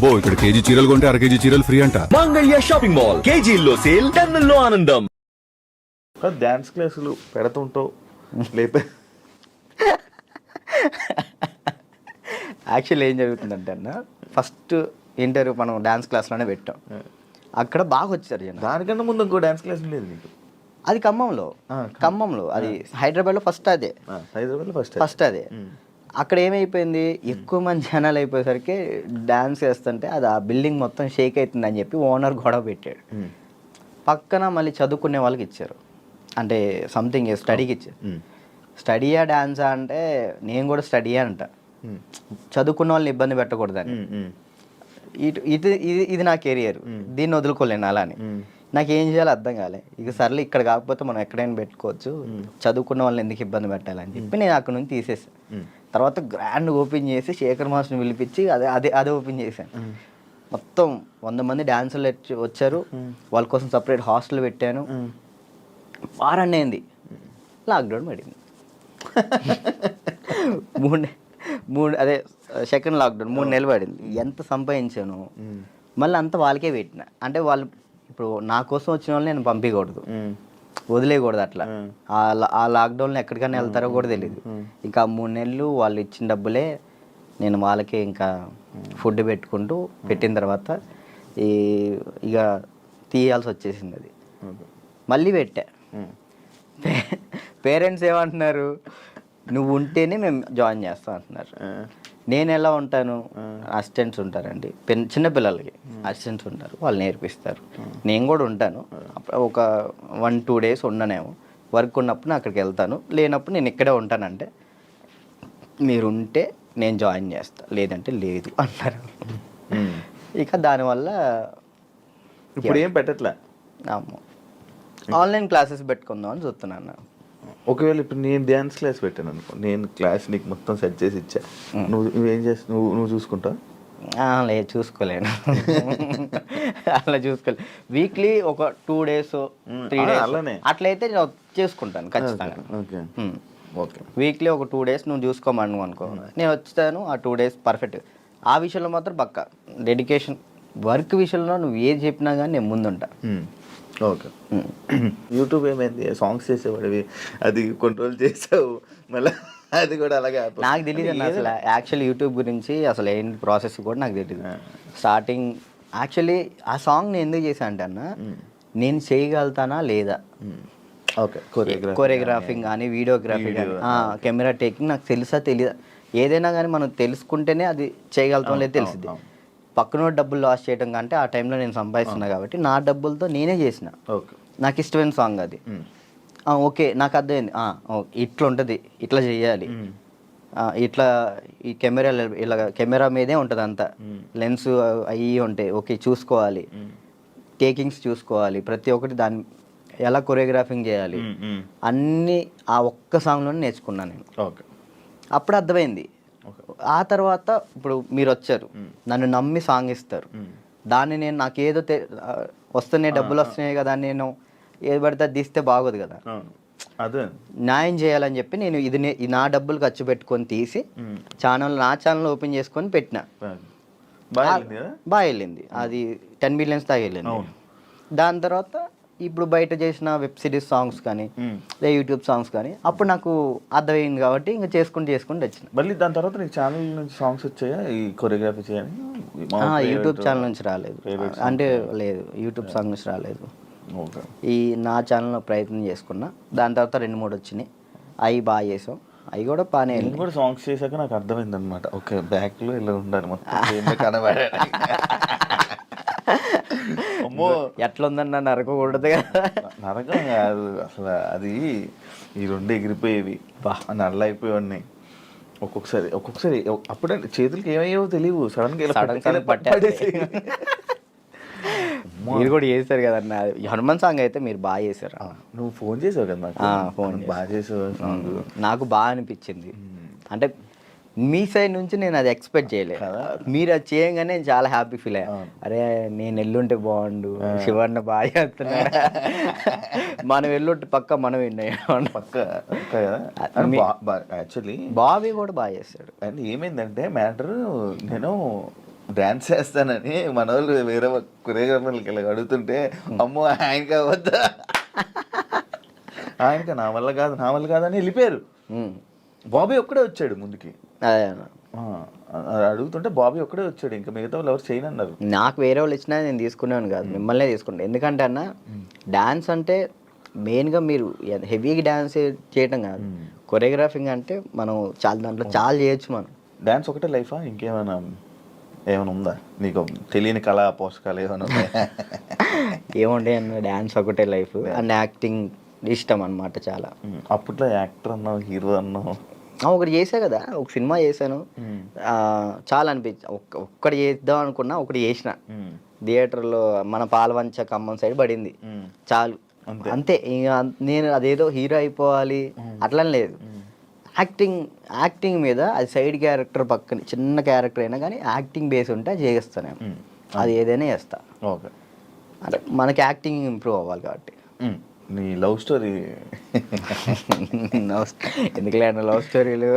అబ్బో ఇక్కడ కేజీ చీరలు కొంటే అర కేజీ చీరలు ఫ్రీ అంట. మంగళ్య షాపింగ్ మాల్, కేజీల్లో సేల్, టన్నుల్లో ఆనందం. డాన్స్ క్లాసులు పెడుతుంటావు లేపే. యాక్చువల్లీ ఏం జరుగుతుందంటే అన్న, ఫస్ట్ ఇంటర్వ్యూ మనం డ్యాన్స్ క్లాస్లోనే పెట్టాం. అక్కడ బాగా వచ్చారు జనం. దానికన్నా ముందు ఇంకో డాన్స్ క్లాస్ లేదు నీకు? అది ఖమ్మంలో అది హైదరాబాద్లో ఫస్ట్ అదే, హైదరాబాద్లో ఫస్ట్ అదే. అక్కడ ఏమైపోయింది, ఎక్కువ మంది జనాలు అయిపోయేసరికి డ్యాన్స్ చేస్తుంటే అది ఆ బిల్డింగ్ మొత్తం షేక్ అవుతుంది అని చెప్పి ఓనర్ గొడవ పెట్టాడు. పక్కన మళ్ళీ చదువుకునే వాళ్ళకి ఇచ్చారు, అంటే సంథింగ్ స్టడీకి ఇచ్చారు. స్టడీయా డ్యాన్సా అంటే నేను కూడా స్టడీయా అంట, చదువుకున్న వాళ్ళని ఇబ్బంది పెట్టకూడదని. ఇది నా కెరియర్, దీన్ని వదులుకోలేను అలానే. నాకు ఏం చేయాలో అర్థం కాలే. ఇక సర్లే ఇక్కడ కాకపోతే మనం ఎక్కడైనా పెట్టుకోవచ్చు, చదువుకున్న వాళ్ళని ఎందుకు ఇబ్బంది పెట్టాలని చెప్పి నేను అక్కడ నుంచి తీసేసాను. తర్వాత గ్రాండ్ ఓపెన్ చేసి శేఖర్ మాస్టర్ని పిలిపించి అదే ఓపెన్ చేశాను. మొత్తం 100 మంది డాన్సర్లు వచ్చారు, వాళ్ళ కోసం సపరేట్ హాస్టల్ పెట్టాను. వారాన్ని అయింది, లాక్డౌన్ పడింది. అదే సెకండ్ లాక్డౌన్ 3 నెలలు పడింది. ఎంత సంపాదించాను మళ్ళీ అంతా వాళ్ళకే పెట్టిన. అంటే వాళ్ళు ఇప్పుడు నా కోసం వచ్చిన వాళ్ళని నేను పంపించకూడదు, వదిలేయకూడదు. అట్లా ఆ లాక్డౌన్లో ఎక్కడికైనా వెళ్తారో కూడా తెలియదు. ఇంకా 3 నెలలు వాళ్ళు ఇచ్చిన డబ్బులే నేను వాళ్ళకే ఇంకా ఫుడ్ పెట్టుకుంటూ పెట్టిన తర్వాత ఇక తీయాల్సి వచ్చేసింది. అది మళ్ళీ పెట్టా. పేరెంట్స్ ఏమంటున్నారు, నువ్వు ఉంటేనే మేము జాయిన్ చేస్తాం అంటున్నారు. నేను ఎలా ఉంటాను, అసిస్టెంట్స్ ఉంటారండి, చిన్నపిల్లలకి అసిస్టెంట్స్ ఉంటారు, వాళ్ళు నేర్పిస్తారు. నేను కూడా ఉంటాను, ఒక 1-2 డేస్ ఉండనేమో. వర్క్ ఉన్నప్పుడు అక్కడికి వెళ్తాను, లేనప్పుడు నేను ఇక్కడే ఉంటానంటే మీరు ఉంటే నేను జాయిన్ చేస్తాను, లేదంటే లేదు అన్నారు. ఇక దానివల్ల ఇప్పుడు ఏం పెట్టట్లే, ఆన్లైన్ క్లాసెస్ పెట్టుకుందాం అని చూస్తున్నాను. ఒకవేళ ఇప్పుడు నేను డ్యాన్స్ క్లాస్ పెట్టాను అనుకో, నేను క్లాస్ నీకు మొత్తం సెట్ చేసి ఇచ్చా, నువ్వేం చేస్తావు? నువ్వు చూసుకుంటావు? లేదు, చూసుకోలేను. అలా చూసుకోలేదు. వీక్లీ ఒక 2 days 3 days అలానే అట్లయితే నేను చేసుకుంటాను ఖచ్చితంగా. ఓకే, వీక్లీ ఒక 2 days నువ్వు చూసుకోమను అనుకో, నేను వచ్చాను ఆ 2 days పర్ఫెక్ట్. ఆ విషయంలో మాత్రం పక్కా డెడికేషన్. వర్క్ విషయంలో నువ్వు ఏది చెప్పినా కానీ నేను ముందుంటా. ఓకే. యూట్యూబ్ ఏమైంది, సాంగ్స్ చేసేవాడివి, అది కంట్రోల్ చేసావు మళ్ళీ అది కూడా అలాగే. నాకు తెలియదు అన్న అసలు యాక్చువల్లీ యూట్యూబ్ గురించి అసలు ఏంటి ప్రాసెస్ కూడా నాకు తెలియదు. స్టార్టింగ్ యాక్చువల్లీ ఆ సాంగ్ నేను ఎందుకు చేశాను అంటే అన్న, నేను చేయగలుగుతానా లేదా, ఓకే, కొరియోగ్రాఫింగ్ కానీ వీడియోగ్రఫీ కానీ కెమెరా టేకింగ్ నాకు తెలుసా తెలియదా. ఏదైనా కానీ మనం తెలుసుకుంటేనే అది చేయగలుగుతాం లేదు తెలిసింది. పక్కన డబ్బులు లాస్ చేయడం కంటే ఆ టైంలో నేను సంపాదిస్తున్నా కాబట్టి నా డబ్బులతో నేనే చేసిన. నాకు ఇష్టమైన సాంగ్ అది. ఓకే, నాకు అర్థమైంది, ఇట్లా ఉంటుంది, ఇట్లా చేయాలి, ఇట్లా ఈ కెమెరా మీదే ఉంటుంది అంతా, లెన్స్ అవి ఉంటాయి, ఓకే చూసుకోవాలి, టేకింగ్స్ చూసుకోవాలి, ప్రతి ఒక్కటి దాన్ని ఎలా కొరియోగ్రాఫింగ్ చేయాలి అన్నీ ఆ ఒక్క సాంగ్లోనే నేర్చుకున్నాను నేను. అప్పుడు అర్థమైంది. ఆ తర్వాత ఇప్పుడు మీరు వచ్చారు, నన్ను నమ్మి సాంగ్ ఇస్తారు, దాన్ని నేను నాకేదో వస్తున్నాయి డబ్బులు వస్తున్నాయి కదా, నేను ఏది పడితే అది తీస్తే బాగోదు కదా, న్యాయం చేయాలని చెప్పి నేను ఇది నా డబ్బులు ఖర్చు పెట్టుకొని తీసి నా ఛానల్ ఓపెన్ చేసుకొని పెట్టిన. బాగా వెళ్ళింది, అది 10 millions దాకా వెళ్ళింది. దాని తర్వాత ఇప్పుడు బయట చేసిన వెబ్ సిరీస్ సాంగ్స్ కానీ యూట్యూబ్ సాంగ్స్ కానీ అప్పుడు నాకు అర్థమైంది కాబట్టి ఇంకా చేసుకుంటూ వచ్చిన. మళ్ళీ దాని తర్వాత నీకు ఛానల్ నుంచి సాంగ్స్ వచ్చాయా ఈ కొరియోగ్రఫీ చేయాలి? యూట్యూబ్ ఛానల్ నుంచి రాలేదు, అంటే లేదు, యూట్యూబ్ సాంగ్ నుంచి రాలేదు. ఈ నా ఛానల్లో ప్రయత్నం చేసుకున్నా, దాని తర్వాత 2-3 వచ్చినాయి, అవి బాగా చేసాం, అవి కూడా బాగానే. నేను కూడా సాంగ్స్ చేశాక నాకు అర్థమైంది అనమాట, ఓకే బ్యాక్లో ఇలా ఉండాలి మొత్తం కనబడే. అమ్మో ఎట్లుందన్న నరకకూడదు కదా. నరకం కాదు అసలు, అది ఈ 2 ఎగిరిపోయేవి, నల్ల అయిపోయి ఒక్కొక్కసారి అప్పుడే చేతులకి ఏమయ్యేవో తెలియవు, సడన్గా పట్టేసి. మీరు కూడా చేశారు కదన్న హనుమాన్ సాంగ్, అయితే మీరు బాగా చేశారు. నువ్వు ఫోన్ చేసావు కదా నాకు, ఫోన్ బాగా చేసావు, నాకు బాగా అనిపించింది. అంటే మీ సైడ్ నుంచి నేను అది ఎక్స్పెక్ట్ చేయలేదు, మీరు అది చేయగానే చాలా హ్యాపీ ఫీల్ అయ్యా. అరే నేను ఎల్లుంటే బాగుండు, శివన్న బాగా చేస్తున్నాడు, మనం ఎల్లుంటే పక్క మనం యాక్చువల్లీ బాబీ కూడా బాగా చేస్తాడు. అండ్ ఏమైందంటే మ్యాటర్, నేను డాన్స్ చేస్తానని మన వాళ్ళు వేరే కొరియోగ్రాఫర్లకి ఇలా అడుగుతుంటే అమ్మో ఆయనకి వద్దా ఆయనకి నా వల్ల కాదని వెళ్ళిపోయారు. బాబీ ఒక్కడే వచ్చాడు ముందుకి. అదే అన్న. అడుగుతుంటే బాబీ ఒక్కడే వచ్చాడు, ఇంకా మిగతా వాళ్ళు ఎవరు చేయనన్నారు. నాకు వేరే వాళ్ళు ఇచ్చినా నేను తీసుకునేవాను కాదు, మిమ్మల్నే తీసుకుంటాను. ఎందుకంటే అన్న డాన్స్ అంటే మెయిన్గా మీరు హెవీగా డాన్స్ చేయటం కాదు, కొరియోగ్రాఫింగ్ అంటే మనం చాలా దాంట్లో చాలా చేయొచ్చు. మనం డాన్స్ ఒకటే లైఫా ఇంకేమైనా ఉందా నీకు తెలియని కళా పోషకాలు ఏమైనా ఉన్నాయా? ఏముండే అన్న, డాన్స్ ఒకటే లైఫ్ అండ్ యాక్టింగ్ ఇష్టం అనమాట చాలా. అప్పట్లో యాక్టర్ అన్నావు, హీరో అన్నావు. ఒకటి చేసా కదా, ఒక సినిమా చేశాను, చాలా అనిపించి ఒక్కటి చేద్దాం అనుకున్నా, ఒకటి చేసిన థియేటర్లో మన పాలవంచ ఖమ్మం సైడ్ పడింది, చాలు అంతే. ఇంకా నేను అదేదో హీరో అయిపోవాలి అట్లా లేదు. యాక్టింగ్ మీద అది సైడ్ క్యారెక్టర్ పక్కన చిన్న క్యారెక్టర్ అయినా కానీ యాక్టింగ్ బేస్ ఉంటే అది చేస్తాను నేను, అది ఏదైనా చేస్తా. ఓకే, అంటే మనకి యాక్టింగ్ ఇంప్రూవ్ అవ్వాలి కాబట్టి. నీ లవ్ స్టోరీ ఎందుకులే అన్న లవ్ స్టోరీలు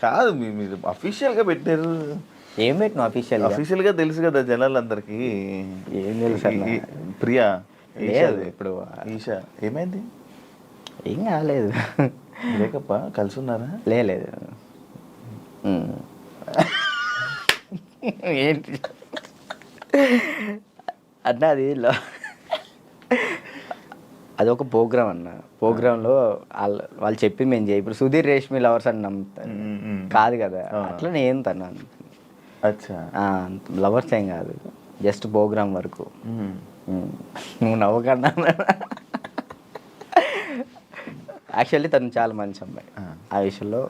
కాదు, మీరు అఫీషియల్గా పెట్టారు. ఏం పెట్టిన అఫీషియల్గా తెలుసు కదా జనాలందరికీ. ఏం తెలుసు అన్న? ప్రియా లేదు ఇప్పుడు. ఈషా ఏమైంది? ఏం కాలేదు. బ్రేకప్పా? కలిసి ఉన్నారా? లేదు. ఏంటి అన్న, అది ఒక ప్రోగ్రామ్ అన్న. ప్రోగ్రాంలో వాళ్ళు చెప్పి మేము చేయి, ఇప్పుడు సుధీర్ రేష్మి లవర్స్ అని నమ్ముతాను కాదు కదా, అట్లా నేను తను లవర్స్ ఏం కాదు, జస్ట్ ప్రోగ్రామ్ వరకు. నువ్వు నవ్వకన్నా. యాక్చువల్లీ తను చాలా మంచి అమ్మాయి, ఆ విషయంలో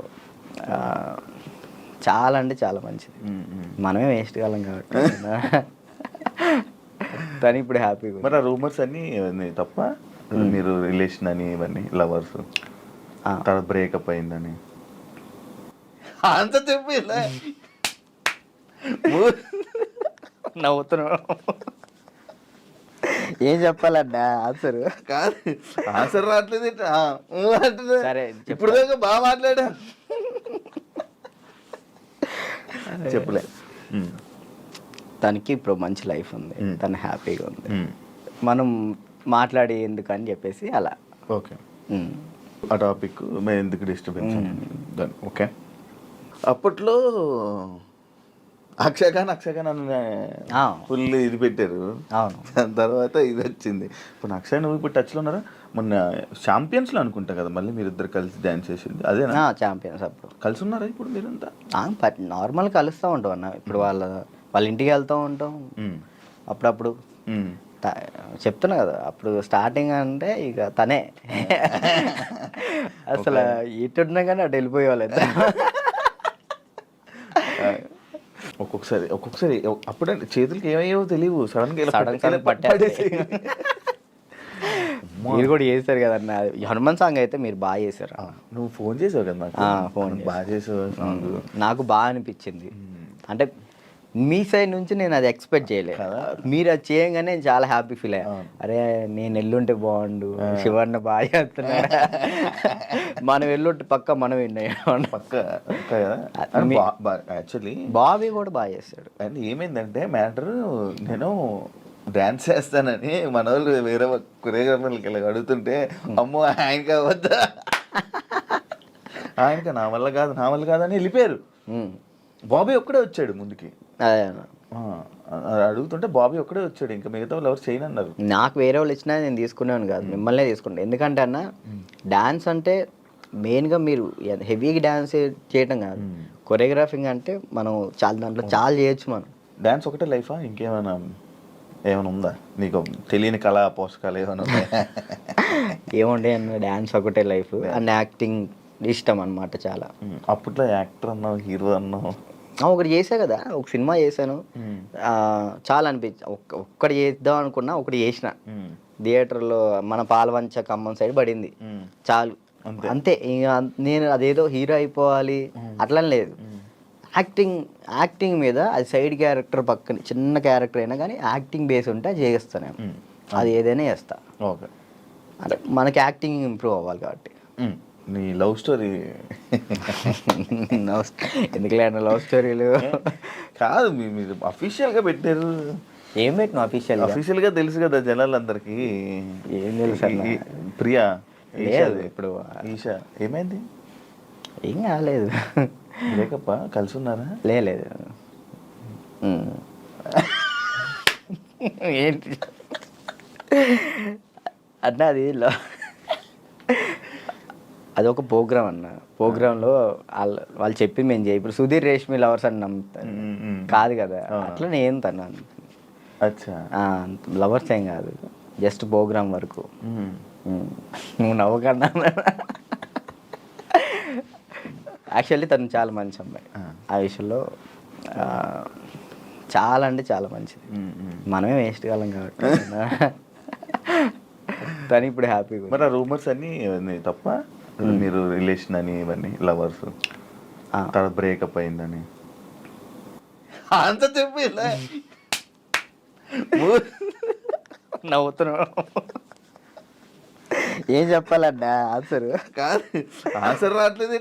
చాలా అంటే చాలా మంచిది. మనమే వేస్ట్ కాలం కాబట్టి తను ఇప్పుడు హ్యాపీగా. మరి ఆ రూమర్స్ అన్నీ తప్ప? మీరు రిలేషన్ అని ఇవన్నీ లవర్స్ తర్వాత బ్రేకప్ అయిందని అంత చెప్పి నవ్వుతున్నావు. ఏం చెప్పాలన్నా ఆన్సర్? కాదు, ఆన్సర్ రావట్లేదు. సరే ఇప్పుడు దాకా బాగా మాట్లాడా, చెప్పలే. తనకి ఇప్పుడు మంచి లైఫ్ ఉంది, తను హ్యాపీగా ఉంది, మనం మాట్లాడి ఎందుకని చెప్పేసి అలా. ఓకే, ఆ టాపిక్ మేము ఎందుకు డిస్టర్బెన్స్. ఓకే, అప్పట్లో అక్షయ్ ఖాన్ ఫుల్ ఇది పెట్టారు. అవును, దాని తర్వాత ఇది వచ్చింది. ఇప్పుడు అక్షయ్ నువ్వు ఇప్పుడు టచ్లో ఉన్నారా? మొన్న ఛాంపియన్స్లో అనుకుంటా కదా మళ్ళీ మీరిద్దరు కలిసి డ్యాన్స్ చేసింది, అదేనా? ఛాంపియన్స్ అప్పుడు కలిసి ఉన్నారా ఇప్పుడు మీరంతా? నార్మల్ కలుస్తూ ఉంటాం అన్న. ఇప్పుడు వాళ్ళ ఇంటికి వెళ్తూ ఉంటాం అప్పుడప్పుడు. చెప్తున్నా కదా, అప్పుడు స్టార్టింగ్ అంటే ఇక తనే అసలు ఎటున్నా కానీ అటు వెళ్ళిపోయేవాళ్ళు. ఒక్కొక్కసారి అప్పుడే చేతులకి ఏమయ్యేవో తెలియవు, సడన్ పట్టేసి. మీరు కూడా చేశారు కదన్న, హనుమాన్ సాంగ్ అయితే మీరు బాగా చేశారు. నువ్వు ఫోన్ చేసావు కదా నాకు, ఫోన్ బాగా చేసావు. నాకు బాగా అనిపించింది. అంటే మీ సైడ్ నుంచి నేను అది ఎక్స్పెక్ట్ చేయలేదు, మీరు అది చేయగానే నేను చాలా హ్యాపీ ఫీల్ అయ్యా. అరే నేను ఎల్లుంటే బాగుండు, శివన్న బాగా చేస్తున్నాడు, మనం ఎల్లుంటే పక్క మనం విన్నాం పక్క. యాక్చువల్లీ బాబీ కూడా బాగా చేస్తాడు. అండ్ ఏమైందంటే మ్యాటర్, నేను డాన్స్ చేస్తానని మన వాళ్ళు వేరే కొరియోగ్రాఫర్లకి ఇలా అడుగుతుంటే అమ్మో ఆయనకి వద్దా ఆయనకి నా వల్ల కాదని వెళ్ళిపోయారు. బాబీ ఒక్కడే వచ్చాడు ముందుకి. అడుగుతుంటే బాబీ ఒక్కడే వచ్చాడు, ఇంకా మిగతా వాళ్ళు ఎవరు చేయనన్నారు. నాకు వేరే వాళ్ళు ఇచ్చినా నేను తీసుకునేవాను కాదు, మిమ్మల్నే తీసుకుంటాను. ఎందుకంటే అన్న డాన్స్ అంటే మెయిన్గా మీరు హెవీగా డాన్స్ చేయటం కాదు, కొరియోగ్రాఫింగ్ అంటే మనం చాలా దాంట్లో చాలా చేయొచ్చు. మనం డాన్స్ ఒకటే లైఫా ఇంకేమైనా ఉందా నీకు తెలియని కళా పోషకాలు ఏమైనా ఉన్నాయా? ఏముండే అన్న, డాన్స్ ఒకటే లైఫ్ అండ్ యాక్టింగ్ ఇష్టం అనమాట చాలా. అప్పట్లో యాక్టర్ అన్నావు, హీరో అన్నావు. ఒకటి చేసా కదా, ఒక సినిమా చేశాను, చాలా అనిపించి ఒక్కటి చేద్దాం అనుకున్నా, ఒకటి చేసిన థియేటర్లో మన పాలవంచ ఖమ్మం సైడ్ పడింది, చాలు అంతే. ఇంకా నేను అదేదో హీరో అయిపోవాలి అట్లా లేదు. యాక్టింగ్ మీద అది సైడ్ క్యారెక్టర్ పక్కన చిన్న క్యారెక్టర్ అయినా కానీ యాక్టింగ్ బేస్ ఉంటే అది చేస్తాను నేను, అది ఏదైనా చేస్తా. ఓకే, అంటే మనకి యాక్టింగ్ ఇంప్రూవ్ అవ్వాలి కాబట్టి. నీ లవ్ స్టోరీ ఎందుకులే లవ్ స్టోరీలు కాదు మీరు అఫీషియల్గా పెట్టారు. ఏం పెట్టిన అఫీషియల్ అఫీషియల్గా తెలుసు కదా జనాలందరికీ. ఏం తెలుసు అన్న? ప్రియా లేదు ఇప్పుడు ఈషా ఏమైంది? ఏం కాలేదు. బ్రేకప్ప కలిసి ఉన్నారా? లేదు ఏంటి అన్న అది అదొక ప్రోగ్రామ్ అన్న. ప్రోగ్రాంలో వాళ్ళు చెప్పి మేము చేయి ఇప్పుడు సుధీర్ రేష్మి లవర్స్ అని నమ్ముతారు కాదు కదా, అట్లా నేను తను అచ్చా లవర్స్ ఏం కాదు, జస్ట్ ప్రోగ్రామ్ వరకు. నువ్వు నవ్వకన్నా. యాక్చువల్లీ తను చాలా మంచి అమ్మాయి ఆ విషయంలో, చాలా అంటే చాలా మంచిది. మనమే వేస్ట్ కాలం కాబట్టి తను ఇప్పుడు హ్యాపీగా. మరి ఆ రూమర్స్ అన్నీ తప్ప, మీరు రిలేషన్ అని ఇవన్నీ లవర్స్ తర్వాత బ్రేకప్ అయిందని అంత చెప్పి నవ్వుతున్నావు. ఏం చెప్పాలన్నా ఆన్సర్? కాదు ఆన్సర్ రావట్లేదు.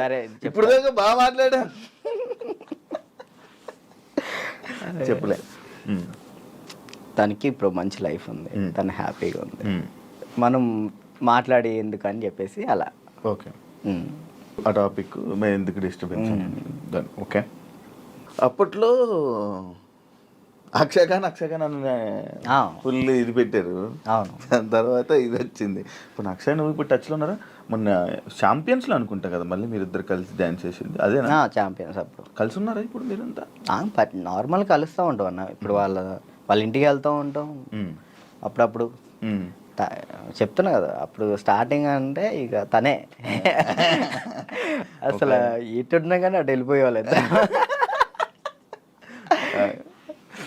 సరే ఇప్పుడు దాకా బాగా మాట్లాడా. చెప్పలే. తనకి ఇప్పుడు మంచి లైఫ్ ఉంది, తను హ్యాపీగా ఉంది. మనం మాట్లాడి ఎందుకని చెప్పేసి అలా. ఓకే, ఆ టాపిక్ మేము ఎందుకు డిస్టర్బెన్స్. ఓకే, అప్పట్లో అక్షయఖాన్ అన్న ఫుల్ ఇది పెట్టారు. అవును, దాని తర్వాత ఇది వచ్చింది. ఇప్పుడు అక్షయ్ నువ్వు ఇప్పుడు టచ్లో ఉన్నారా? మొన్న ఛాంపియన్స్లో అనుకుంటా కదా మళ్ళీ మీరిద్దరు కలిసి డ్యాన్స్ చేసింది అదేనా? ఛాంపియన్స్ అప్పుడు కలిసి ఉన్నారా ఇప్పుడు మీరంతా? నార్మల్ కలుస్తూ ఉంటాం అన్న. ఇప్పుడు వాళ్ళ ఇంటికి వెళ్తూ ఉంటాం అప్పుడప్పుడు. చెప్తున్నా కదా అప్పుడు స్టార్టింగ్ అంటే ఇక తనే అసలు ఇటున్నా కానీ అటు వెళ్ళిపోయేవాళ్ళు.